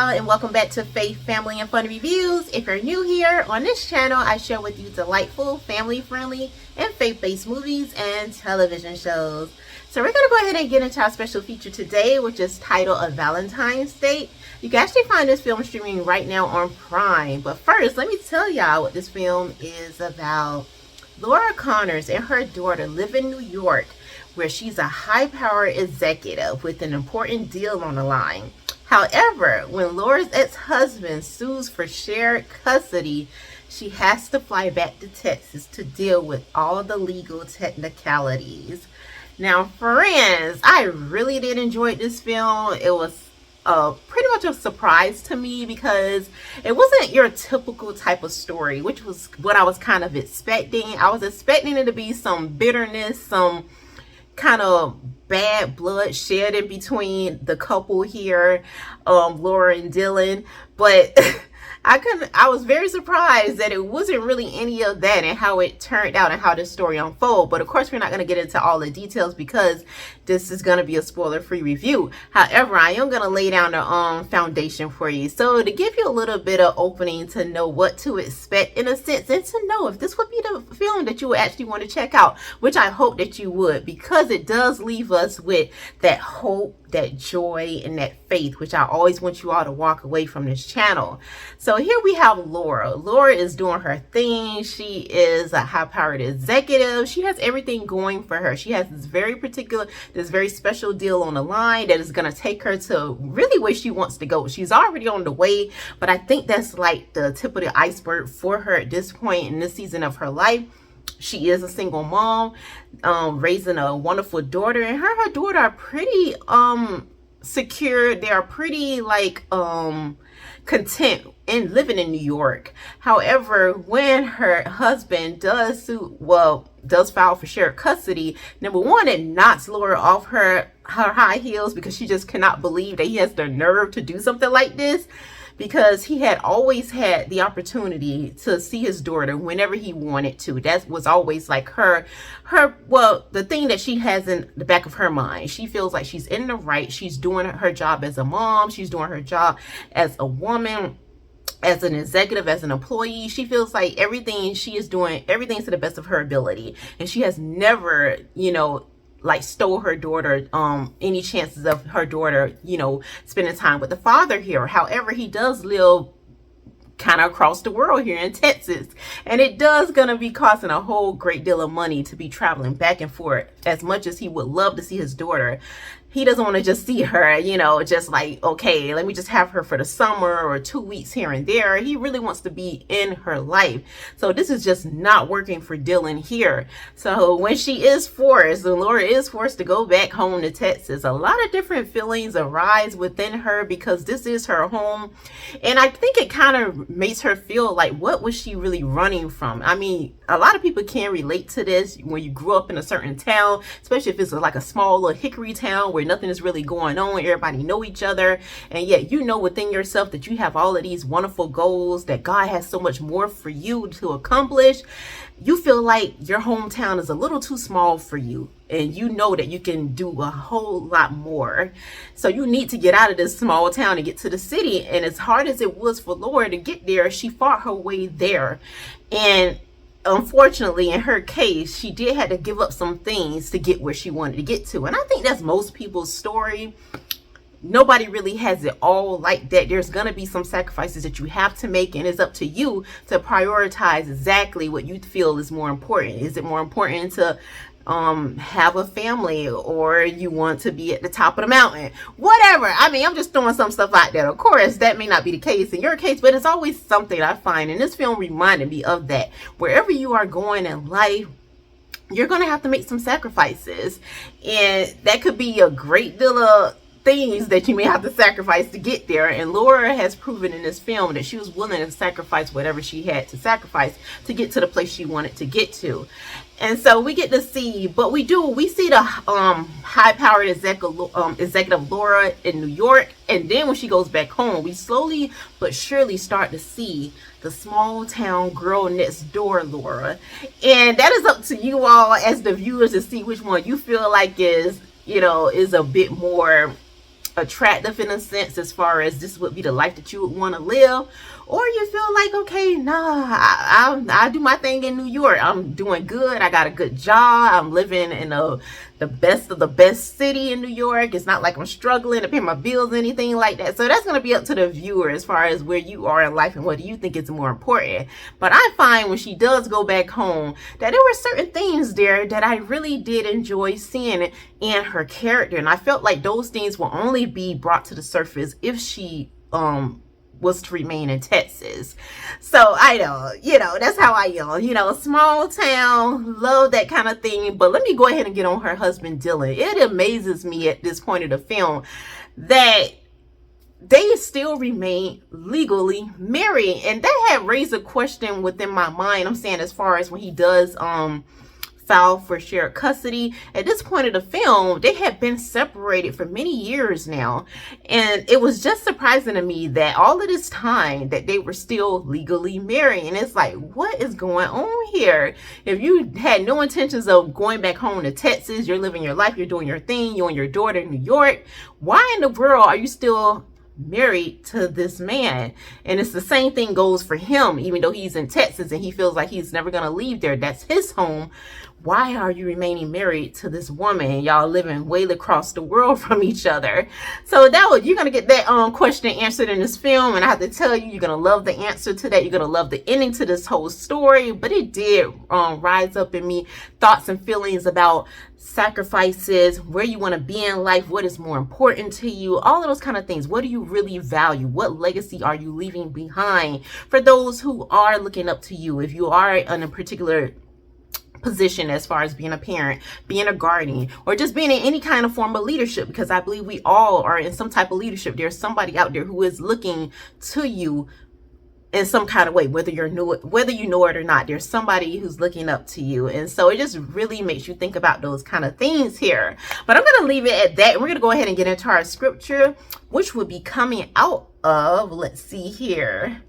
y'all, and welcome back to Faith, Family, and Fun Reviews. If you're new here, on this channel I share with you delightful, family-friendly, and faith-based movies and television shows. So we're going to go ahead and get into our special feature today, which is titled A Valentine's Date. You can actually find this film streaming right now on Prime. But first, let me tell y'all what this film is about. Laura Connors and her daughter live in New York, where she's a high-powered executive with an important deal on the line. However, when Laura's ex-husband sues for shared custody, she has to fly back to Texas to deal with all the legal technicalities. Now, friends, I really did enjoy this film. It was pretty much a surprise to me because it wasn't your typical type of story, which was what I was kind of expecting. I was expecting it to be some bitterness, some kind of bad blood shed in between the couple here, Laura and Dylan, but I was very surprised that it wasn't really any of that and how it turned out and how the story unfolded. But of course, we're not going to get into all the details because this is going to be a spoiler-free review. However, I am going to lay down the foundation for you. So to give you a little bit of opening to know what to expect in a sense, and to know if this would be the film that you would actually want to check out, which I hope that you would, because it does leave us with that hope, that joy, and that faith, which I always want you all to walk away from this channel. So here we have Laura. Laura is doing her thing. She is a high-powered executive. She has everything going for her. She has this very special deal on the line that is going to take her to really where she wants to go. She's already on the way, but I think that's like the tip of the iceberg for her at this point in this season of her life. She is a single mom, raising a wonderful daughter, and her daughter are pretty secure. They are pretty content in living in New York. However, when her husband does file for shared custody, number one, it knocks Laura off her high heels because she just cannot believe that he has the nerve to do something like this, because he had always had the opportunity to see his daughter whenever he wanted to. That was always like the thing that she has in the back of her mind. She feels like she's in the right. She's doing her job as a mom. She's doing her job as a woman, as an executive, as an employee. She feels like everything she is doing, everything's to the best of her ability. And she has never, stole her daughter, any chances of her daughter, spending time with the father here. However, he does live kind of across the world here in Texas, and it does gonna be costing a whole great deal of money to be traveling back and forth. As much as he would love to see his daughter, he doesn't want to just see her, just like, okay, let me just have her for the summer or 2 weeks here and there. He really wants to be in her life. So this is just not working for Dylan here. So when Laura is forced to go back home to Texas, a lot of different feelings arise within her because this is her home. And I think it kind of makes her feel like, what was she really running from? I mean, a lot of people can relate to this when you grew up in a certain town, especially if it's like a small little hickory town where nothing is really going on, everybody know each other, and yet within yourself that you have all of these wonderful goals, that God has so much more for you to accomplish. You feel like your hometown is a little too small for you, and you know that you can do a whole lot more. So you need to get out of this small town and get to the city. And as hard as it was for Laura to get there, she fought her way there. And unfortunately, in her case, she did have to give up some things to get where she wanted to get to. And I think that's most people's story. Nobody really has it all like that. There's going to be some sacrifices that you have to make, and it's up to you to prioritize exactly what you feel is more important. Is it more important to have a family, or you want to be at the top of the mountain? Whatever. I mean, I'm just throwing some stuff out there. Of course, that may not be the case in your case, but it's always something I find, and this film reminded me of that. Wherever you are going in life, you're going to have to make some sacrifices, and that could be a great deal of things that you may have to sacrifice to get there. And Laura has proven in this film that she was willing to sacrifice whatever she had to sacrifice to get to the place she wanted to get to. And so we get to see, we see the high-powered executive Laura in New York, and then when she goes back home, we slowly but surely start to see the small town girl next door Laura. And that is up to you all as the viewers to see which one you feel like is a bit more attractive in a sense, as far as this would be the life that you would want to live, or you feel like, okay, nah, I do my thing in New York. I'm doing good. I got a good job. I'm living in the best of the best city in New York. It's not like I'm struggling to pay my bills or anything like that. So that's going to be up to the viewer as far as where you are in life and what do you think is more important. But I find when she does go back home that there were certain things there that I really did enjoy seeing in her character, and I felt like those things will only be brought to the surface if she was to remain in Texas. So I know, that's how I am, small town, love that kind of thing. But let me go ahead and get on her husband, Dylan. It amazes me at this point of the film that they still remain legally married. And that had raised a question within my mind. I'm saying as far as when he does file for shared custody. At this point of the film, they had been separated for many years now, and it was just surprising to me that all of this time that they were still legally married. And it's like, what is going on here? If you had no intentions of going back home to Texas, you're living your life, you're doing your thing, you and your daughter in New York, why in the world are you still married to this man? And it's the same thing goes for him. Even though he's in Texas and he feels like he's never going to leave there, that's his home, why are you remaining married to this woman? Y'all living way across the world from each other. So you're gonna get that question answered in this film, and I have to tell you, you're gonna love the answer to that. You're gonna love the ending to this whole story. But it did rise up in me thoughts and feelings about sacrifices, where you want to be in life, what is more important to you, all of those kind of things. What do you really value? What legacy are you leaving behind for those who are looking up to you? If you are in a particular position as far as being a parent, being a guardian, or just being in any kind of form of leadership, because I believe we all are in some type of leadership. There's somebody out there who is looking to you in some kind of way, whether you know it or not. There's somebody who's looking up to you, and so it just really makes you think about those kind of things here. But I'm going to leave it at that, and we're going to go ahead and get into our scripture, which will be coming out of, let's see here,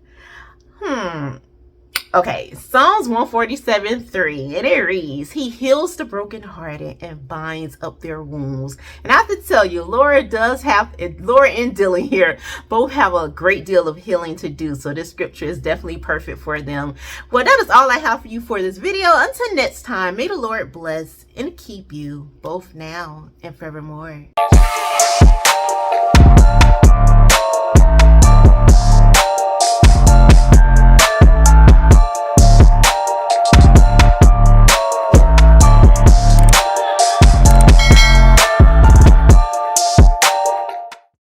okay, Psalms 147:3, and it reads, He heals the brokenhearted and binds up their wounds. And I have to tell you, Laura and Dylan here both have a great deal of healing to do. So this scripture is definitely perfect for them. Well, that is all I have for you for this video. Until next time, may the Lord bless and keep you both now and forevermore.